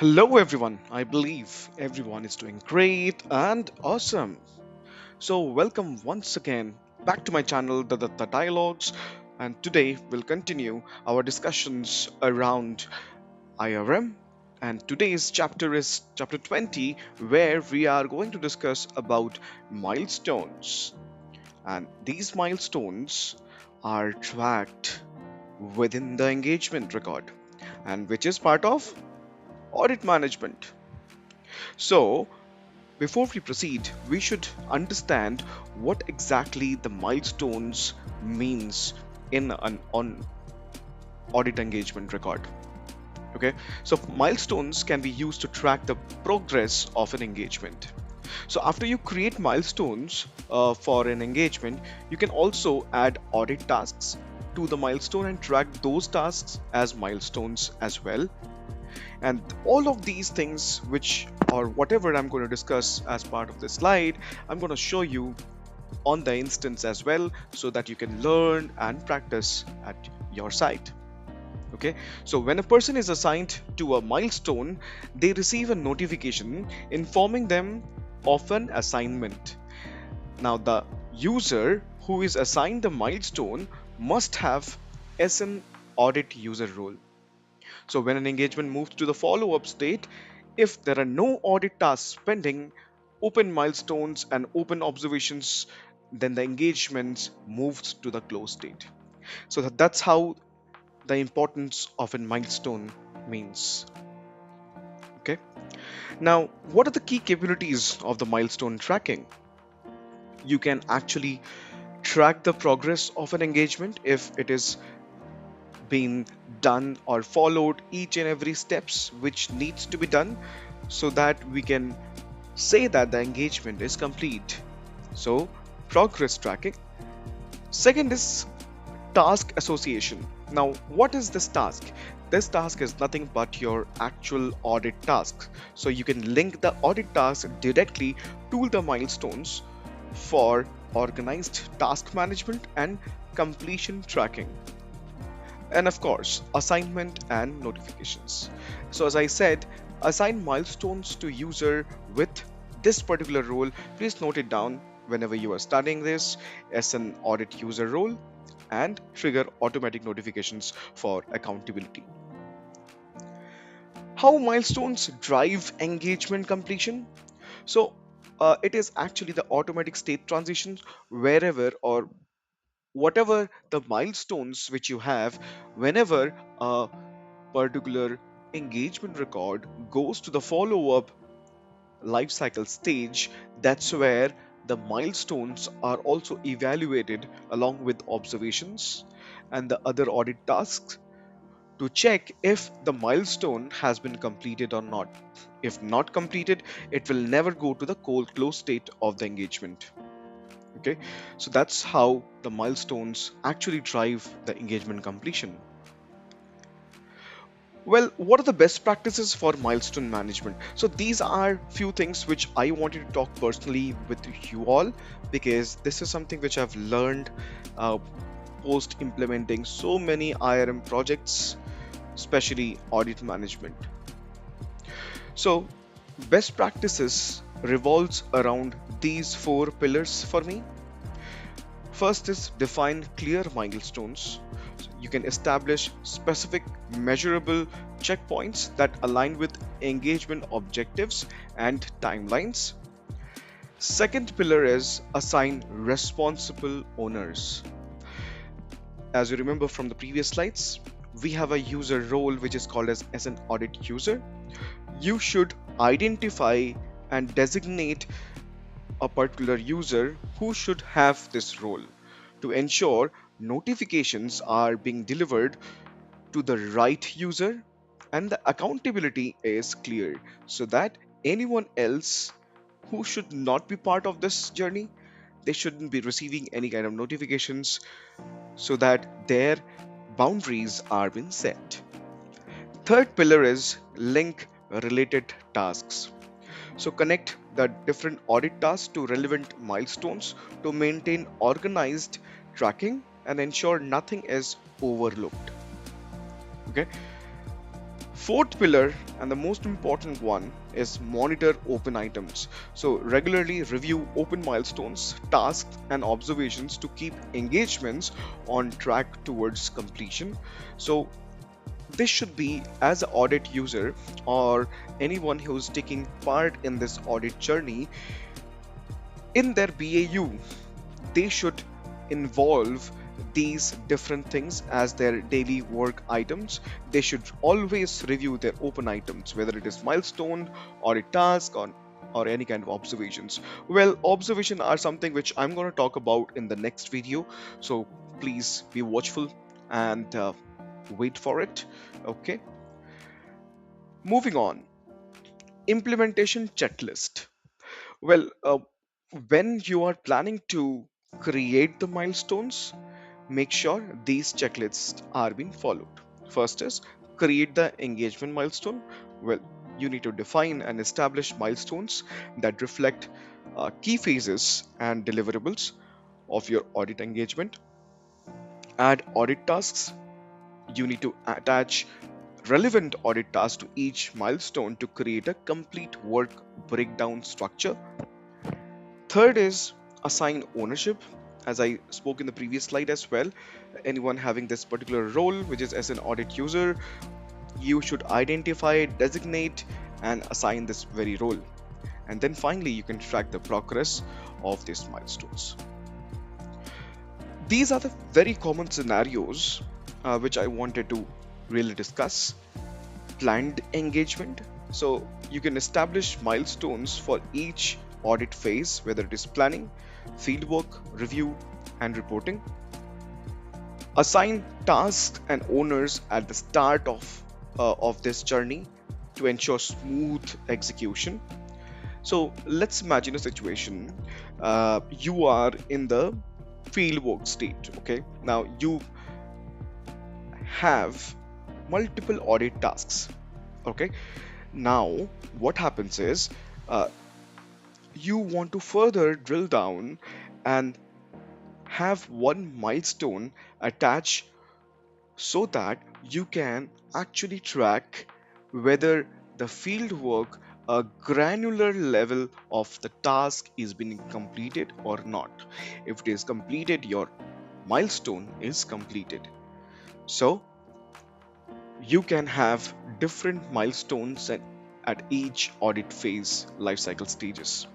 Hello, everyone. I believe everyone is doing great and awesome. So, welcome once again back to my channel, the Dialogues. And today we'll continue our discussions around IRM. And today's chapter is chapter 20, where we are going to discuss about milestones. And these milestones are tracked within the engagement record, and which is part of audit management. So, before we proceed, we should understand what exactly the milestones means in an on audit engagement record. Okay, so milestones can be used to track the progress of an engagement. So after you create milestones for an engagement, you can also add audit tasks to the milestone and track those tasks as milestones as well. And all of these things, which or whatever I'm going to discuss as part of this slide, I'm going to show you on the instance as well so that you can learn and practice at your site. Okay, so when a person is assigned to a milestone, they receive a notification informing them of an assignment. Now, the user who is assigned the milestone must have SN audit user role. So when an engagement moves to the follow-up state, if there are no audit tasks pending, open milestones and open observations, then the engagement moves to the close state. So that's how the importance of a milestone means. Okay. Now, what are the key capabilities of the milestone tracking? You can actually track the progress of an engagement if it is been done or followed each and every steps which needs to be done so that we can say that the engagement is complete. So progress tracking. Second is task association. Now what is this task? This task is nothing but your actual audit task, so you can link the audit task directly to the milestones for organized task management and completion tracking. And of course, assignment and notifications. So as I said, assign milestones to user with this particular role. Please note it down whenever you are studying this as an audit user role, and trigger automatic notifications for accountability. How milestones drive engagement completion? So it is actually the automatic state transitions wherever or whatever the milestones which you have, whenever a particular engagement record goes to the follow-up lifecycle stage, that's where the milestones are also evaluated along with observations and the other audit tasks to check if the milestone has been completed or not. If not completed, it will never go to the cold close state of the engagement. Okay, so that's how the milestones actually drive the engagement completion. Well, what are the best practices for milestone management? So these are few things which I wanted to talk personally with you all, because this is something which I've learned uh, post implementing so many IRM projects, especially audit management. So best practices revolves around these four pillars for me. First is define clear milestones. So you can establish specific measurable checkpoints that align with engagement objectives and timelines. Second pillar is assign responsible owners. As you remember from the previous slides, we have a user role which is called as an audit user. You should identify and designate a particular user who should have this role to ensure notifications are being delivered to the right user and the accountability is clear, so that anyone else who should not be part of this journey, they shouldn't be receiving any kind of notifications, so that their boundaries are being set. Third pillar is link related tasks. So connect the different audit tasks to relevant milestones to maintain organized tracking and ensure nothing is overlooked. Okay. Fourth pillar, and the most important one, is monitor open items. So, regularly review open milestones, tasks, and observations to keep engagements on track towards completion. So, this should be, as an audit user or anyone who's taking part in this audit journey, in their BAU, they should involve these different things as their daily work items. They should always review their open items, whether it is milestone or a task or any kind of observations. Well, observation are something which I'm going to talk about in the next video, so please be watchful and wait for it. Okay, moving on. Implementation checklist. Well, when you are planning to create the milestones, make sure these checklists are being followed. First is create the engagement milestone. Well, you need to define and establish milestones that reflect key phases and deliverables of your audit engagement. Add audit tasks. You need to attach relevant audit tasks to each milestone to create a complete work breakdown structure. Third is assign ownership. As I spoke in the previous slide as well, anyone having this particular role, which is as an audit user, you should identify, designate, and assign this very role. And then finally, you can track the progress of these milestones. These are the very common scenarios which I wanted to really discuss. Planned engagement. So you can establish milestones for each audit phase, whether it is planning, fieldwork, review, and reporting. Assign tasks and owners at the start of this journey to ensure smooth execution. So let's imagine a situation. You are in the fieldwork state. Okay, now you have multiple audit tasks. Okay, now what happens is you want to further drill down and have one milestone attached so that you can actually track whether the field work, a granular level of the task is being completed or not. If it is completed, your milestone is completed. So you can have different milestones at each audit phase lifecycle stages.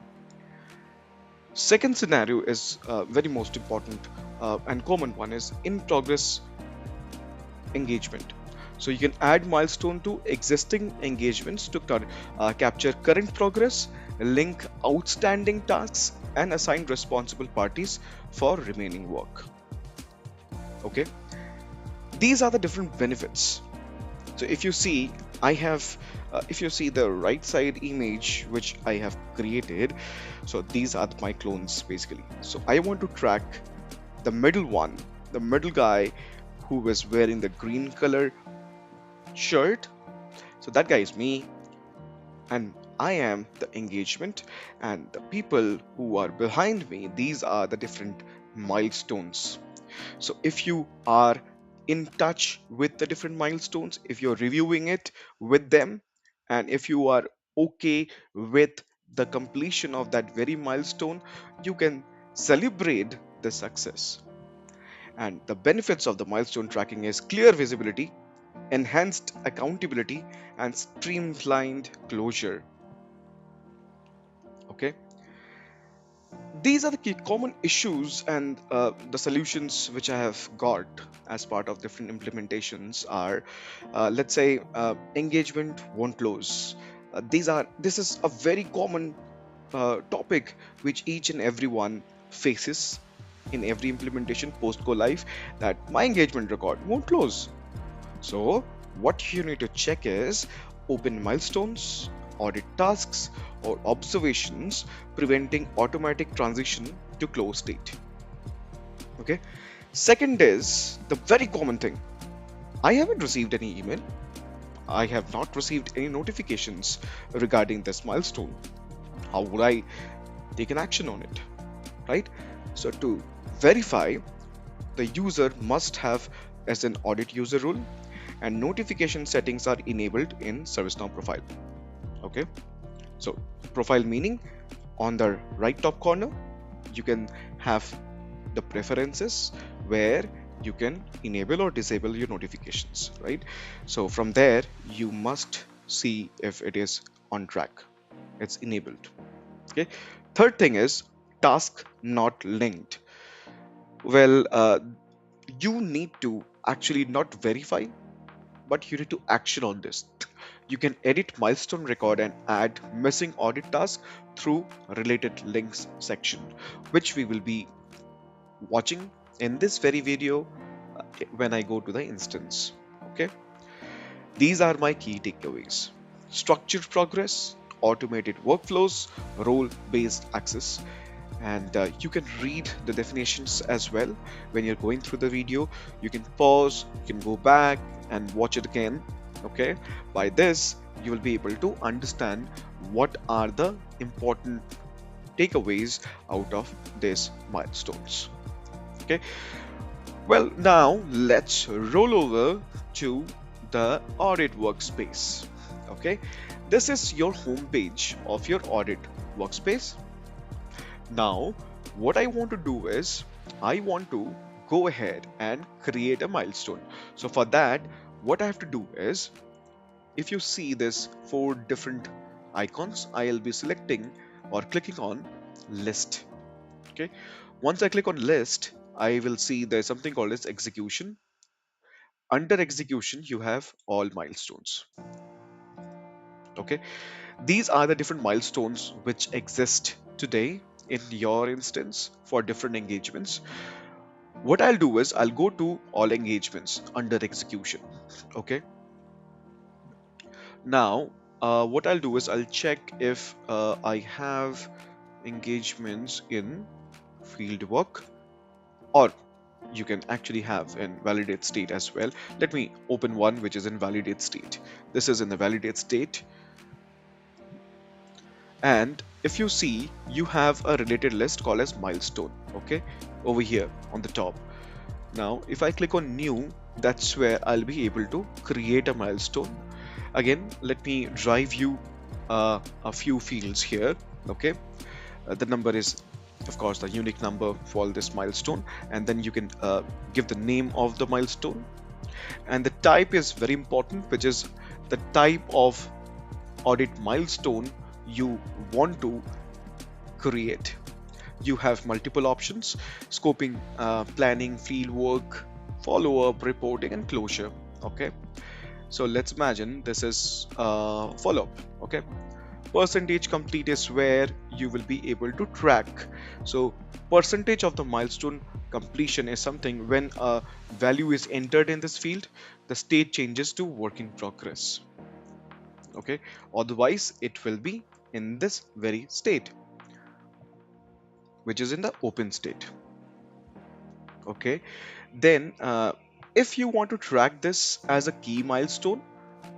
Second scenario is very most important and common one is in progress engagement. So you can add milestone to existing engagements to capture current progress, link outstanding tasks, and assign responsible parties for remaining work. Okay, these are the different benefits. So if you see, if you see the right side image which I have created, so these are my clones basically. So I want to track the middle one, the middle guy who was wearing the green color shirt. So that guy is me, and I am the engagement, and the people who are behind me, these are the different milestones. So if you are in touch with the different milestones, if you're reviewing it with them, and if you are okay with the completion of that very milestone, you can celebrate the success. And the benefits of the milestone tracking is clear visibility, enhanced accountability, and streamlined closure. Okay, these are the key common issues, and the solutions which I have got as part of different implementations are, let's say, engagement won't close. This is a very common topic which each and everyone faces in every implementation post go live, that my engagement record won't close. So what you need to check is open milestones, audit tasks, or observations, preventing automatic transition to close state. Okay. Second is the very common thing. I haven't received any email. I have not received any notifications regarding this milestone. How would I take an action on it? Right? So to verify, the user must have as an audit user role and notification settings are enabled in ServiceNow profile. Okay, so profile meaning on the right top corner, you can have the preferences where you can enable or disable your notifications, right? So from there, you must see if it is on track, it's enabled. Okay. Third thing is task not linked. Well, you need to actually not verify, but you need to action on this. You can edit milestone record and add missing audit task through related links section, which we will be watching in this very video when I go to the instance. Okay, these are my key takeaways: structured progress, automated workflows, role based access, and you can read the definitions as well when you're going through the video. You can pause, you can go back and watch it again. Okay, by this you will be able to understand what are the important takeaways out of these milestones. Okay, well, now let's roll over to the audit workspace. Okay, this is your home page of your audit workspace. Now, what I want to do is I want to go ahead and create a milestone. So for that, what I have to do is, if you see this four different icons, I'll be selecting or clicking on list. Okay. Once I click on list, I will see there's something called as execution. Under execution, you have all milestones. Okay. These are the different milestones which exist today in your instance for different engagements. What I'll do is I'll go to all engagements under execution. Okay. Now, what I'll do is I'll check if I have engagements in field work, or you can actually have in validate state as well. Let me open one which is in validate state. This is in the validate state. And if you see, you have a related list called as milestone. Okay. Over here on the top. Now, if I click on new, that's where I'll be able to create a milestone. Again, let me drive you a few fields here. Okay, the number is, of course, the unique number for this milestone, and then you can give the name of the milestone, and the type is very important, which is the type of audit milestone you want to create. You have multiple options: scoping, planning, field work, follow-up, reporting, and closure. Okay, so let's imagine this is follow-up. Okay, percentage complete is where you will be able to track. So percentage of the milestone completion is something when a value is entered in this field, the state changes to work in progress. Okay, otherwise it will be in this very state, which is in the open state. Okay, then if you want to track this as a key milestone,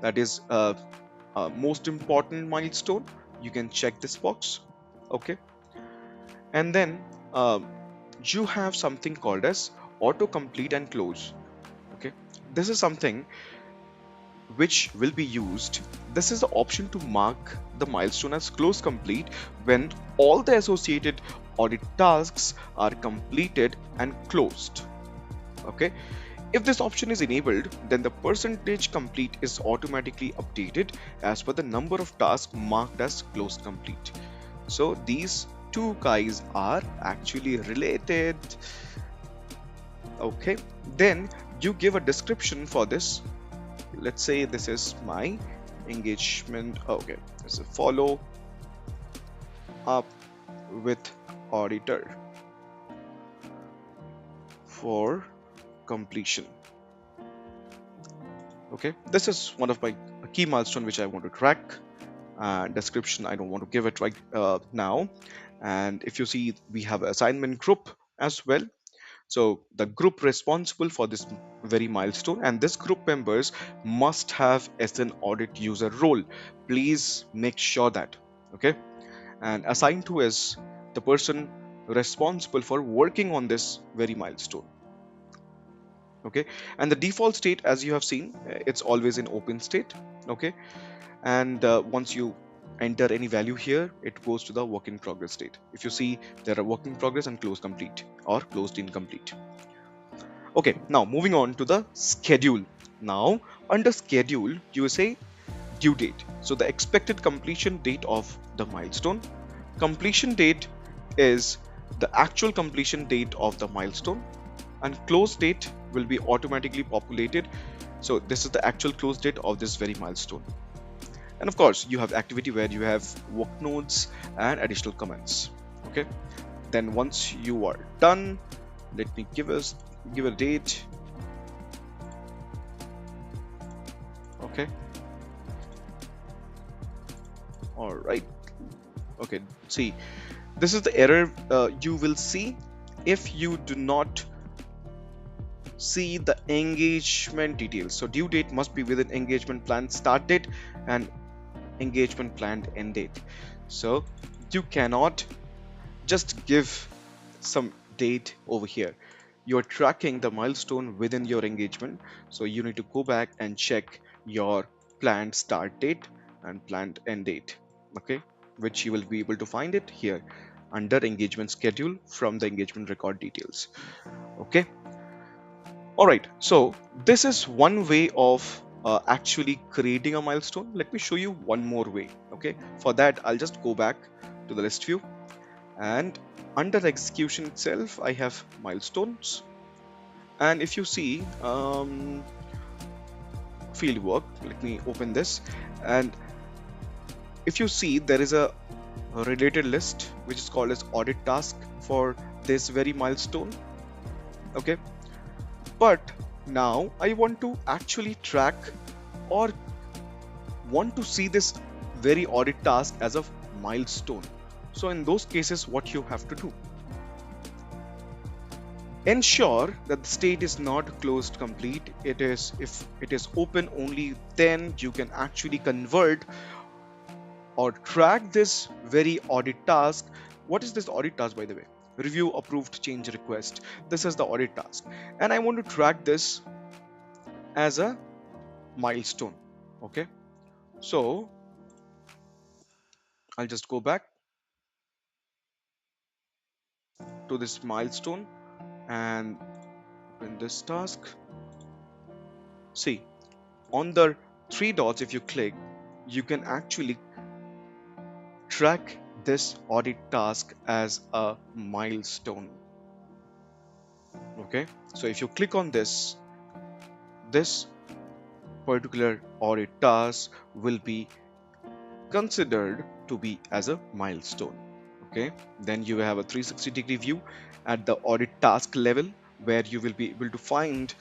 that is most important milestone, you can check this box. Okay, and then you have something called as auto complete and close. Okay, this is something which will be used. This is the option to mark the milestone as close complete when all the associated audit tasks are completed and closed. Okay, if this option is enabled, then the percentage complete is automatically updated as per the number of tasks marked as closed complete. So these two guys are actually related. Okay, then you give a description for this. Let's say this is my engagement. Okay, this is a follow up with auditor for completion. Okay, this is one of my key milestone which I want to track. Description, I don't want to give it right now. And if you see, we have assignment group as well. So the group responsible for this very milestone, and this group members must have SN audit user role. Please make sure that. Okay, and assigned to is the person responsible for working on this very milestone. Okay, and the default state, as you have seen, it's always in open state. Okay, and once you enter any value here, it goes to the work in progress state. If you see, there are work in progress and close complete or closed incomplete. Okay, now moving on to the schedule. Now under schedule, you say due date. So the expected completion date of the milestone. Completion date is the actual completion date of the milestone, and close date will be automatically populated. So this is the actual close date of this very milestone. And of course, you have activity where you have work nodes and additional comments. Okay. Then once you are done, let me give a date. Okay. All right. Okay. See, this is the error you will see if you do not see the engagement details. So due date must be within engagement plan start date and engagement planned end date. So you cannot just give some date over here. You're tracking the milestone within your engagement, so you need to go back and check your planned start date and planned end date. Okay, which you will be able to find it here under engagement schedule from the engagement record details. Okay, all right, so this is one way of actually creating a milestone. Let me show you one more way. Okay, for that I'll just go back to the list view, and under execution itself I have milestones. And if you see field work, let me open this, and if you see, there is a related list which is called as audit task for this very milestone. Okay, but now I want to actually track or want to see this very audit task as a milestone. So in those cases, what you have to do, ensure that the state is not closed complete. It is, if it is open, only then you can actually convert or track this very audit task. What is this audit task, by the way? Review approved change request. This is the audit task, and I want to track this as a milestone. Okay, so I'll just go back to this milestone and open this task. See, on the three dots, if you click, you can actually track this audit task as a milestone. Okay, so if you click on this particular audit task will be considered to be as a milestone. Okay, then you have a 360-degree view at the audit task level, where you will be able to find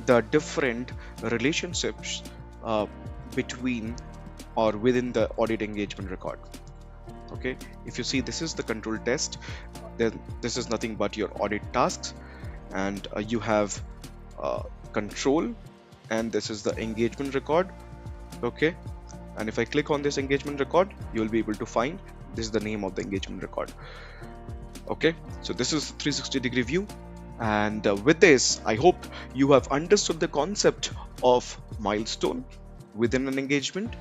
the different relationships between or within the audit engagement record. Okay, if you see, this is the control test, then this is nothing but your audit tasks, and you have control, and this is the engagement record. Okay, and if I click on this engagement record, you will be able to find this is the name of the engagement record. Okay, so this is 360-degree view, and with this I hope you have understood the concept of milestone within an engagement.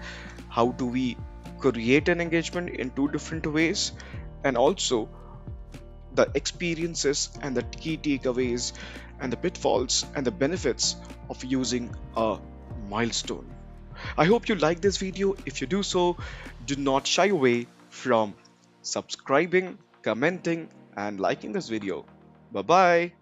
How do we create an engagement in two different ways, and also the experiences and the key takeaways and the pitfalls and the benefits of using a milestone. I hope you like this video. If you do so, do not shy away from subscribing, commenting, and liking this video. Bye bye.